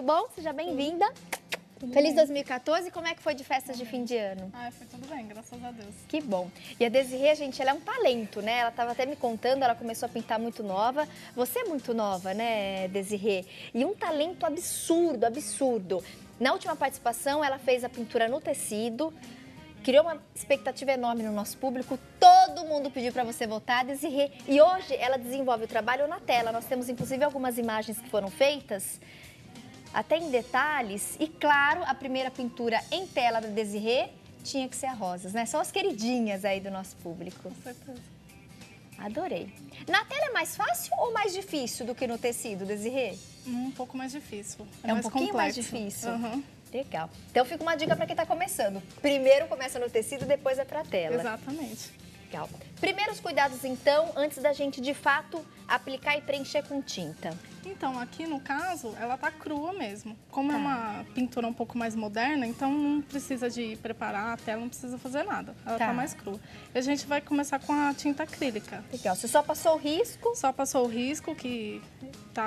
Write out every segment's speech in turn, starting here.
tudo bom? Seja bem-vinda. Feliz 2014, como é que foi de festas de fim de ano? Foi tudo bem, graças a Deus. Que bom. E a Desirê, gente, ela é um talento, né? Ela estava até me contando, ela começou a pintar muito nova. Você é muito nova, né, Desirê? E um talento absurdo, absurdo. Na última participação, ela fez a pintura no tecido, criou uma expectativa enorme no nosso público. Todo mundo pediu para você voltar, Desirê. E hoje ela desenvolve o trabalho na tela. Nós temos, inclusive, algumas imagens que foram feitas até em detalhes, e claro, a primeira pintura em tela da Desirê tinha que ser a Rosas, né? São as queridinhas aí do nosso público. Com certeza. Adorei. Na tela é mais fácil ou mais difícil do que no tecido, Desirê? Um pouco mais difícil. É um mais pouquinho complexo. mais difícil? Uhum. Legal. Então fica uma dica para quem está começando. Primeiro começa no tecido, depois é para a tela. Exatamente. Legal. Primeiros cuidados, então, antes da gente, de fato, aplicar e preencher com tinta. Então, aqui no caso, ela tá crua mesmo. Como é uma pintura um pouco mais moderna, então não precisa de preparar a tela, não precisa fazer nada. Ela tá mais crua. E a gente vai começar com a tinta acrílica. Legal. Você só passou o risco? Só passou o risco, que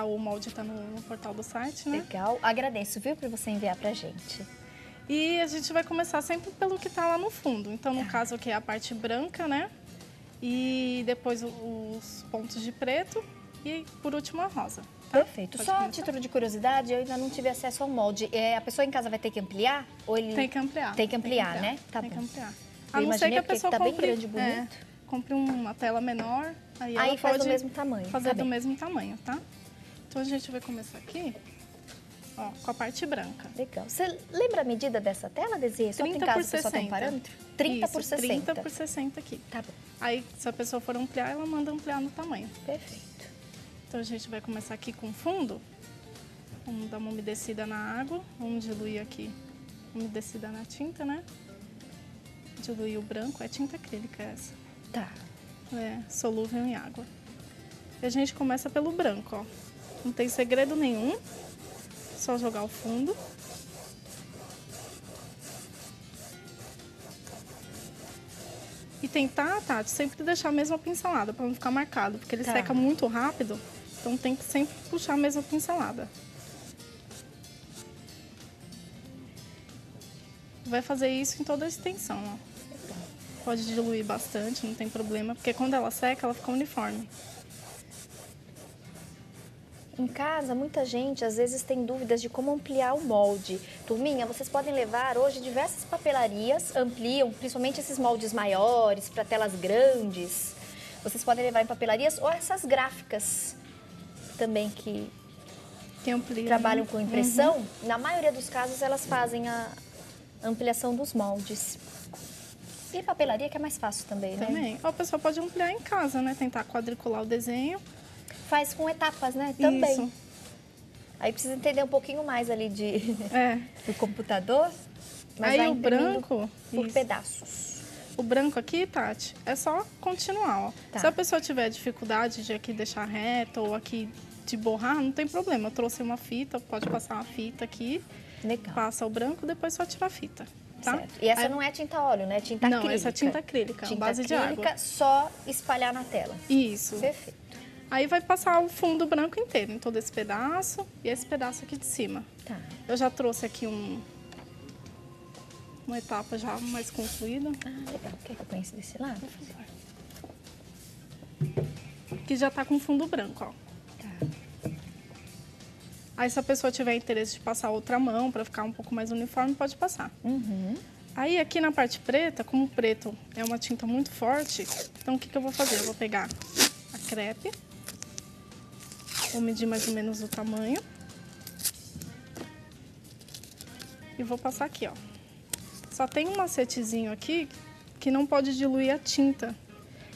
o molde tá no portal do site, né? Legal. Agradeço, viu, por você enviar pra gente. E a gente vai começar sempre pelo que tá lá no fundo. Então, no caso aqui é a parte branca, né? E depois os pontos de preto e, por último, a rosa. Tá? Perfeito. Só a título de curiosidade, eu ainda não tive acesso ao molde. A pessoa em casa vai ter que ampliar? Ou ele... Tem que ampliar. Tem que ampliar, né? Tá tem bom. que ampliar. Eu A não ser que a pessoa tá compre, bem grande e bonito. Compre uma tela menor, aí ela faz pode do mesmo tamanho. fazer do mesmo tamanho, tá? Então, a gente vai começar aqui, ó, com a parte branca. Legal. Você lembra a medida dessa tela, Desirê? Só 30 em casa por a pessoa 60. tem um parâmetro? 30 por 60. 30 por 60 aqui. Tá bom. Aí, se a pessoa for ampliar, ela manda ampliar no tamanho. Perfeito. Então, a gente vai começar aqui com o fundo. Vamos dar uma umedecida na água. Vamos diluir aqui, umedecida na tinta, né? Diluir o branco. É tinta acrílica essa. Tá. É solúvel em água. E a gente começa pelo branco, ó. Não tem segredo nenhum. Só jogar o fundo. E tentar, Tati, sempre deixar a mesma pincelada para não ficar marcado, porque ele seca muito rápido. Então tem que sempre puxar a mesma pincelada. Vai fazer isso em toda a extensão, ó. Pode diluir bastante, não tem problema, porque quando ela seca, ela fica uniforme. Em casa, muita gente às vezes tem dúvidas de como ampliar o molde. Turminha, vocês podem levar hoje diversas papelarias, ampliam, principalmente esses moldes maiores, para telas grandes. Vocês podem levar em papelarias ou essas gráficas também que ampliam, trabalham com impressão. Na maioria dos casos, elas fazem a ampliação dos moldes. E papelaria que é mais fácil também, né? Também. A pessoa pode ampliar em casa, né? Tentar quadricular o desenho. Faz com etapas, né? Também. Isso. Aí precisa entender um pouquinho mais ali do computador. Mas aí vai o branco... por pedaços. O branco aqui, Tati, é só continuar, ó. Tá. Se a pessoa tiver dificuldade de aqui deixar reto ou aqui de borrar, não tem problema. Eu trouxe uma fita, pode passar uma fita aqui. Legal. Passa o branco, depois só tira a fita. Tá? Certo. E essa não é tinta óleo, né? É tinta acrílica. Não, essa é tinta acrílica, base de água. Só espalhar na tela. Isso. Perfeito. Aí vai passar o fundo branco inteiro, em todo esse pedaço e esse pedaço aqui de cima. Tá. Eu já trouxe aqui uma etapa já mais concluída. Ah, legal. Quer que eu ponha esse desse lado? Por favor. Que já tá com fundo branco, ó. Tá. Aí, se a pessoa tiver interesse de passar outra mão para ficar um pouco mais uniforme, pode passar. Aí, aqui na parte preta, como o preto é uma tinta muito forte, então o que eu vou fazer? Eu vou pegar a crepe, vou medir mais ou menos o tamanho e vou passar aqui, ó. Só tem um macetezinho aqui que não pode diluir a tinta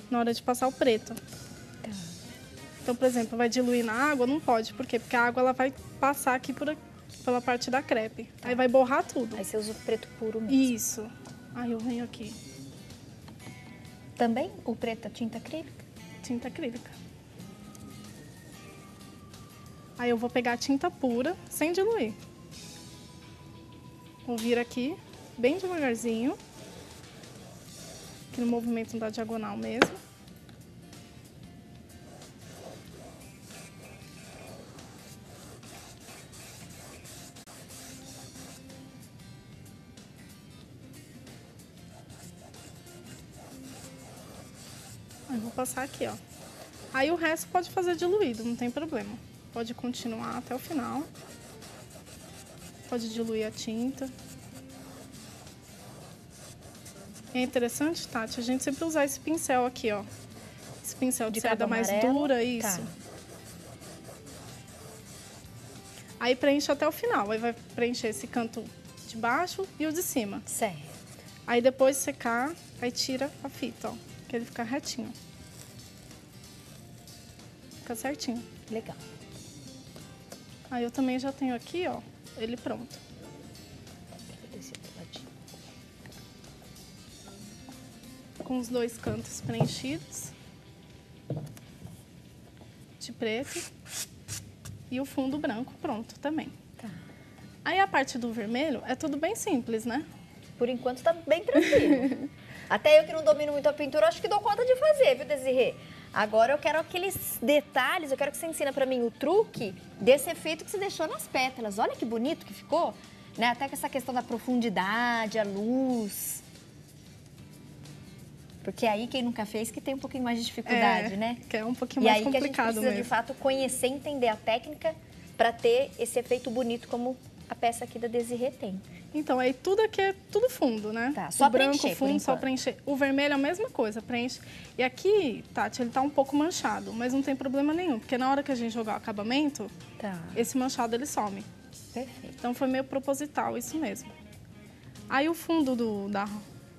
na hora de passar o preto. Então, por exemplo, vai diluir na água? Não pode. Por quê? Porque a água ela vai passar aqui pela parte da crepe. Aí vai borrar tudo. Aí você usa o preto puro mesmo. Isso. Aí eu venho aqui. Também o preto é tinta acrílica? Tinta acrílica. Aí eu vou pegar a tinta pura, sem diluir. Vou vir aqui, bem devagarzinho. Aqui no movimento da diagonal mesmo. vou passar aqui, ó. Aí o resto pode fazer diluído, não tem problema. Pode continuar até o final. Pode diluir a tinta. É interessante, Tati, a gente sempre usar esse pincel aqui, ó. Esse pincel de cerda mais dura, isso. Tá. Aí preenche até o final. Aí vai preencher esse canto de baixo e o de cima. Certo. Aí depois de secar, aí tira a fita, ó. Que ele fica retinho. Fica certinho. Legal. Aí eu também já tenho aqui, ó, ele pronto. Com os dois cantos preenchidos. De preto. E o fundo branco pronto também. Tá. Aí a parte do vermelho é tudo bem simples, né? Por enquanto tá bem tranquilo. Até eu que não domino muito a pintura, acho que dou conta de fazer, viu, Desirê? Agora eu quero aqueles detalhes, eu quero que você ensina pra mim o truque desse efeito que você deixou nas pétalas. Olha que bonito que ficou, né? Até com essa questão da profundidade, a luz. Porque aí quem nunca fez que tem um pouquinho mais de dificuldade, né? Que é um pouquinho mais complicado mesmo. E aí que a gente precisa, de fato, conhecer e entender a técnica para ter esse efeito bonito como a peça aqui da Desirê tem. Então, aí tudo aqui é tudo fundo, né? Tá, só o branco, preencher, fundo, só preencher. O vermelho é a mesma coisa, preenche. E aqui, Tati, ele tá um pouco manchado, mas não tem problema nenhum, porque na hora que a gente jogar o acabamento, esse manchado ele some. Perfeito. Então foi meio proposital, isso mesmo. Aí o fundo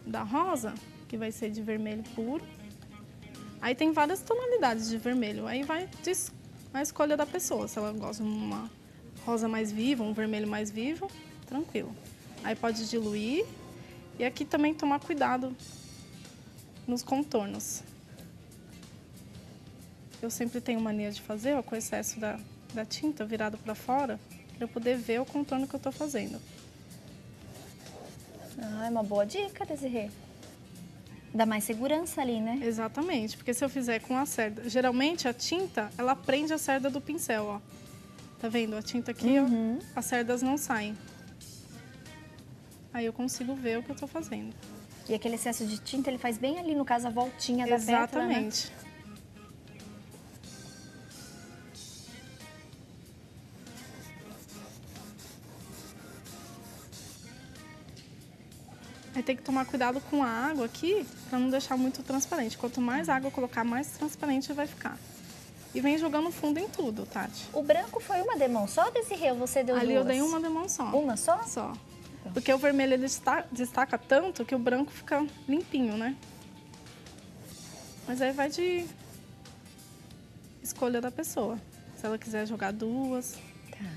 da rosa, que vai ser de vermelho puro. Aí tem várias tonalidades de vermelho, aí vai a escolha da pessoa, se ela gosta de uma rosa mais viva, um vermelho mais vivo, tranquilo. Aí pode diluir e aqui também tomar cuidado nos contornos. Eu sempre tenho mania de fazer, ó, com excesso da tinta virado para fora, para eu poder ver o contorno que eu tô fazendo. Ah, é uma boa dica, Desirê. Dá mais segurança ali, né? Exatamente, porque se eu fizer com a cerda... Geralmente a tinta, ela prende a cerda do pincel, ó. Tá vendo? A tinta aqui, ó, as cerdas não saem. Aí eu consigo ver o que eu tô fazendo. E aquele excesso de tinta, ele faz bem ali, no caso, a voltinha da pétala, né? Exatamente. Aí tem que tomar cuidado com a água aqui, pra não deixar muito transparente. Quanto mais água eu colocar, mais transparente vai ficar. E vem jogando fundo em tudo, Tati. O branco foi uma demão só, Desirê, ou você deu duas? Ali eu dei uma demão só. Uma só? Só. Porque o vermelho ele destaca tanto que o branco fica limpinho, né? Mas aí vai de escolha da pessoa. Se ela quiser jogar duas. Tá.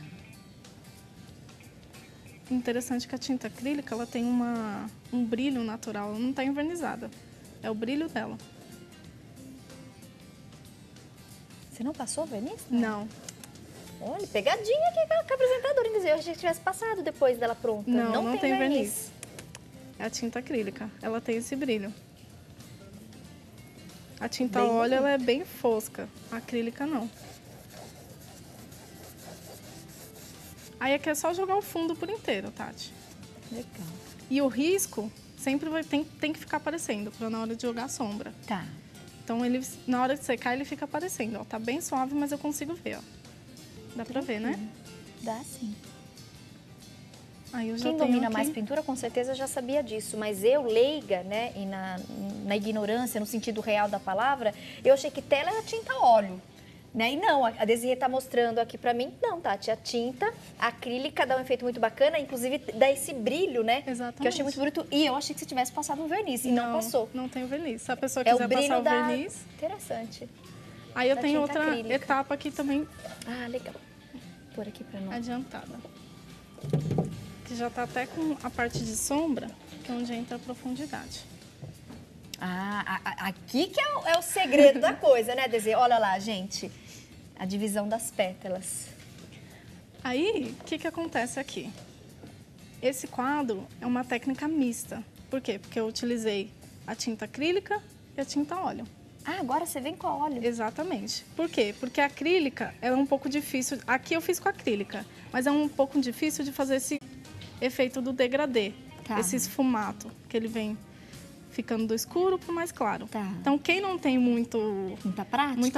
Interessante que a tinta acrílica, ela tem um brilho natural, ela não está envernizada. É o brilho dela. Você não passou verniz? Não. Olha, pegadinha aqui com a apresentadora. Eu achei que tivesse passado depois dela pronta. Não tem verniz. É a tinta acrílica, ela tem esse brilho. A tinta a óleo, ela é bem fosca, a acrílica não. Aí aqui é só jogar o fundo por inteiro, Tati. Legal. E o risco sempre tem que ficar aparecendo, para na hora de jogar a sombra. Tá. Então, ele, na hora de secar, ele fica aparecendo, ó. Tá bem suave, mas eu consigo ver, ó. Dá pra ver, né? Dá sim. Aí eu já Quem domina mais pintura, com certeza já sabia disso. Mas eu, leiga, né, e na ignorância, no sentido real da palavra, eu achei que tela era tinta óleo. Né? E não, a Desirê tá mostrando aqui pra mim, não, Tati, a tinta acrílica dá um efeito muito bacana, inclusive dá esse brilho, né? Exatamente. Que eu achei muito bonito. E eu achei que você tivesse passado um verniz, e não passou. Não tem o verniz. Se a pessoa quiser passar o verniz... Interessante. Aí eu tenho outra acrílica. etapa aqui também. Ah, legal. Por aqui pra nós. Adiantada. Que já tá até com a parte de sombra, que é onde entra a profundidade. Ah, aqui que é o segredo da coisa, né, Desirê? Olha lá, gente. A divisão das pétalas. Aí, o que acontece aqui? Esse quadro é uma técnica mista. Por quê? Porque eu utilizei a tinta acrílica e a tinta óleo. Ah, agora você vem com a óleo. Exatamente. Por quê? Porque a acrílica é um pouco difícil. Aqui eu fiz com a acrílica, mas é um pouco difícil de fazer esse efeito do degradê. Esse esfumato que ele vem ficando do escuro para o mais claro. Tá. Então, quem não tem muita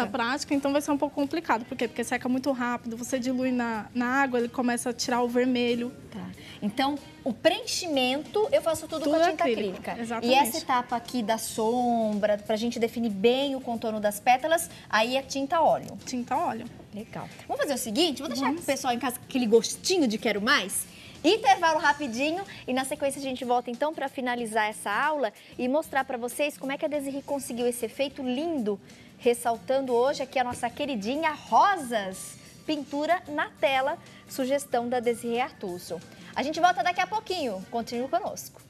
prática, então vai ser um pouco complicado. Por quê? Porque seca muito rápido, você dilui na água, ele começa a tirar o vermelho. Tá. Então, o preenchimento, eu faço tudo com a tinta acrílica. Exatamente. E essa etapa aqui da sombra, pra gente definir bem o contorno das pétalas, aí é tinta óleo. Tinta óleo. Legal. Vamos fazer o seguinte, vou deixar pro pessoal em casa aquele gostinho de quero mais. Intervalo rapidinho e na sequência a gente volta então para finalizar essa aula e mostrar para vocês como é que a Desirê conseguiu esse efeito lindo, ressaltando hoje aqui a nossa queridinha Rosas, pintura na tela, sugestão da Desirê Artuso. A gente volta daqui a pouquinho, continue conosco.